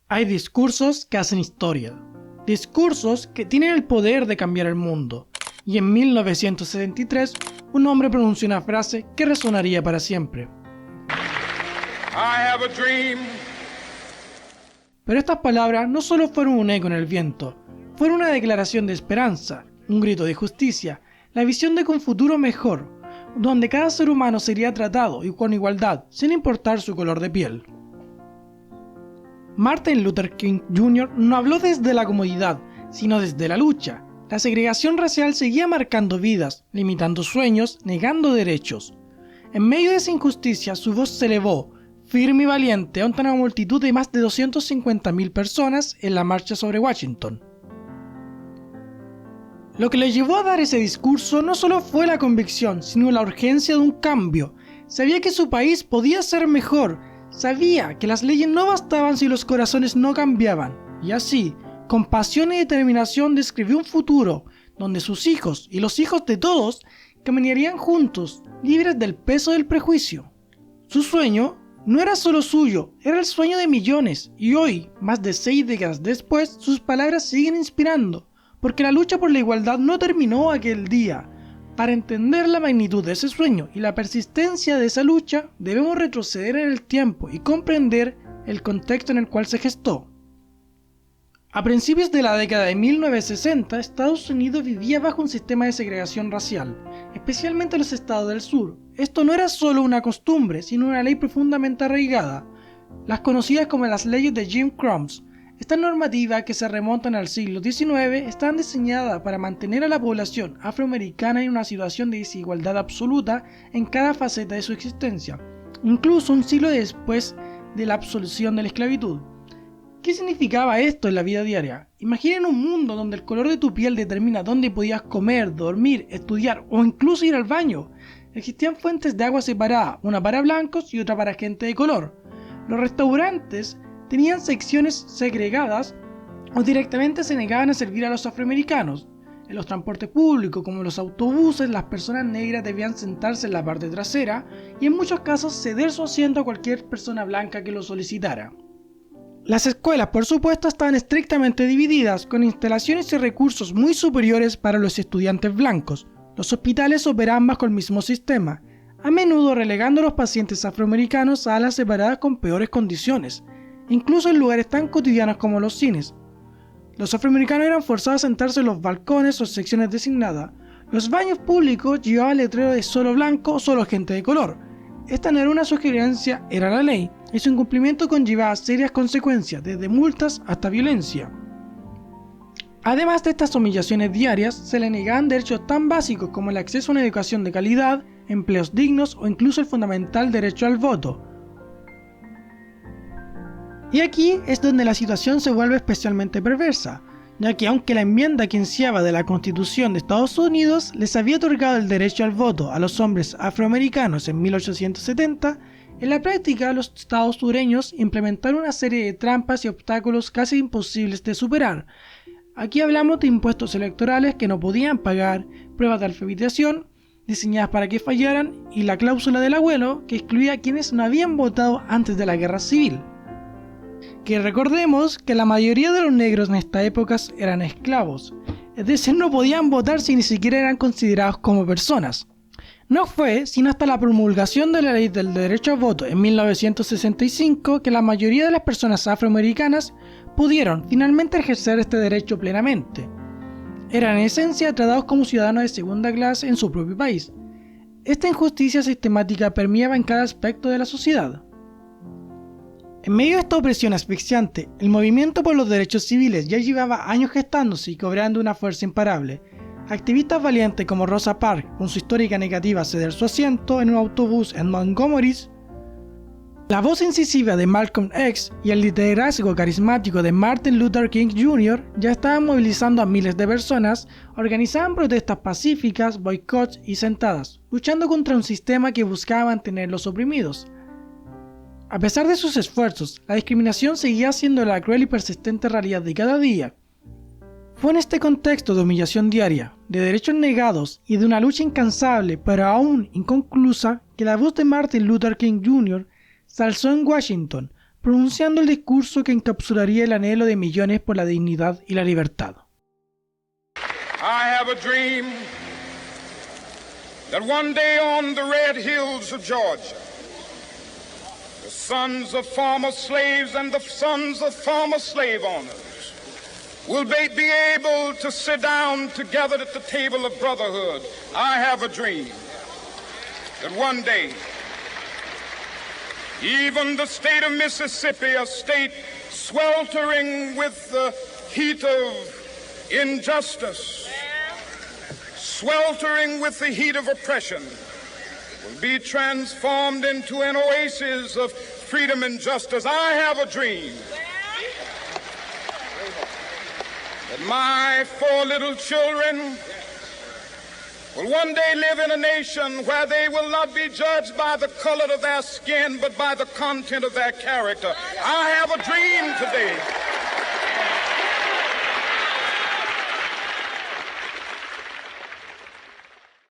Hay discursos que hacen historia, discursos que tienen el poder de cambiar el mundo, y en 1973 un hombre pronunció una frase que resonaría para siempre. I have a dream. Pero estas palabras no solo fueron un eco en el viento, fueron una declaración de esperanza, un grito de justicia, la visión de que un futuro mejor, donde cada ser humano sería tratado y con igualdad, sin importar su color de piel. Martin Luther King Jr. no habló desde la comodidad, sino desde la lucha. La segregación racial seguía marcando vidas, limitando sueños, negando derechos. En medio de esa injusticia, su voz se elevó, firme y valiente, ante una multitud de más de 250.000 personas en la marcha sobre Washington. Lo que le llevó a dar ese discurso no solo fue la convicción, sino la urgencia de un cambio. Sabía que su país podía ser mejor, sabía que las leyes no bastaban si los corazones no cambiaban, y así, con pasión y determinación describió un futuro donde sus hijos y los hijos de todos caminarían juntos, libres del peso del prejuicio. Su sueño no era solo suyo, era el sueño de millones, y hoy, más de 6 décadas después, sus palabras siguen inspirando, porque la lucha por la igualdad no terminó aquel día. Para entender la magnitud de ese sueño y la persistencia de esa lucha, debemos retroceder en el tiempo y comprender el contexto en el cual se gestó. A principios de la década de 1960, Estados Unidos vivía bajo un sistema de segregación racial, especialmente los estados del sur. Esto no era solo una costumbre, sino una ley profundamente arraigada, las conocidas como las leyes de Jim Crow. Estas normativas, que se remontan al siglo XIX, están diseñadas para mantener a la población afroamericana en una situación de desigualdad absoluta en cada faceta de su existencia, incluso un siglo después de la abolición de la esclavitud. ¿Qué significaba esto en la vida diaria? Imaginen un mundo donde el color de tu piel determina dónde podías comer, dormir, estudiar o incluso ir al baño. Existían fuentes de agua separadas, una para blancos y otra para gente de color. Los restaurantes tenían secciones segregadas o directamente se negaban a servir a los afroamericanos. En los transportes públicos, como los autobuses, las personas negras debían sentarse en la parte trasera y en muchos casos ceder su asiento a cualquier persona blanca que lo solicitara. Las escuelas, por supuesto, estaban estrictamente divididas, con instalaciones y recursos muy superiores para los estudiantes blancos. Los hospitales operaban bajo el mismo sistema, a menudo relegando a los pacientes afroamericanos a alas separadas con peores condiciones, incluso en lugares tan cotidianos como los cines. Los afroamericanos eran forzados a sentarse en los balcones o secciones designadas. Los baños públicos llevaban letrero de solo blanco o solo gente de color. Esta no era una sugerencia, era la ley, y su incumplimiento conllevaba serias consecuencias, desde multas hasta violencia. Además de estas humillaciones diarias, se le negaban derechos tan básicos como el acceso a una educación de calidad, empleos dignos o incluso el fundamental derecho al voto. Y aquí es donde la situación se vuelve especialmente perversa, ya que aunque la enmienda quinceava de la Constitución de Estados Unidos les había otorgado el derecho al voto a los hombres afroamericanos en 1870, en la práctica los estados sureños implementaron una serie de trampas y obstáculos casi imposibles de superar. Aquí hablamos de impuestos electorales que no podían pagar, pruebas de alfabetización diseñadas para que fallaran y la cláusula del abuelo, que excluía a quienes no habían votado antes de la guerra civil. Que recordemos que la mayoría de los negros en esta época eran esclavos, es decir, no podían votar si ni siquiera eran considerados como personas. No fue sino hasta la promulgación de la ley del derecho al voto en 1965 que la mayoría de las personas afroamericanas pudieron finalmente ejercer este derecho plenamente. Eran en esencia tratados como ciudadanos de segunda clase en su propio país. Esta injusticia sistemática permeaba en cada aspecto de la sociedad. En medio de esta opresión asfixiante, el movimiento por los derechos civiles ya llevaba años gestándose y cobrando una fuerza imparable. Activistas valientes como Rosa Parks, con su histórica negativa a ceder su asiento en un autobús en Montgomery, la voz incisiva de Malcolm X y el liderazgo carismático de Martin Luther King Jr. ya estaban movilizando a miles de personas, organizaban protestas pacíficas, boicots y sentadas, luchando contra un sistema que buscaba mantener los oprimidos. A pesar de sus esfuerzos, la discriminación seguía siendo la cruel y persistente realidad de cada día. Fue en este contexto de humillación diaria, de derechos negados y de una lucha incansable pero aún inconclusa que la voz de Martin Luther King Jr. se alzó en Washington, pronunciando el discurso que encapsularía el anhelo de millones por la dignidad y la libertad. I have a dream that one day on the red hills of Georgia, the sons of former slaves and the sons of former slave owners will be able to sit down together at the table of brotherhood. I have a dream that one day, even the state of Mississippi, a state sweltering with the heat of injustice, sweltering with the heat of oppression, will be transformed into an oasis of freedom and justice. I have a dream that my 4 little children will one day live in a nation where they will not be judged by the color of their skin, but by the content of their character. I have a dream today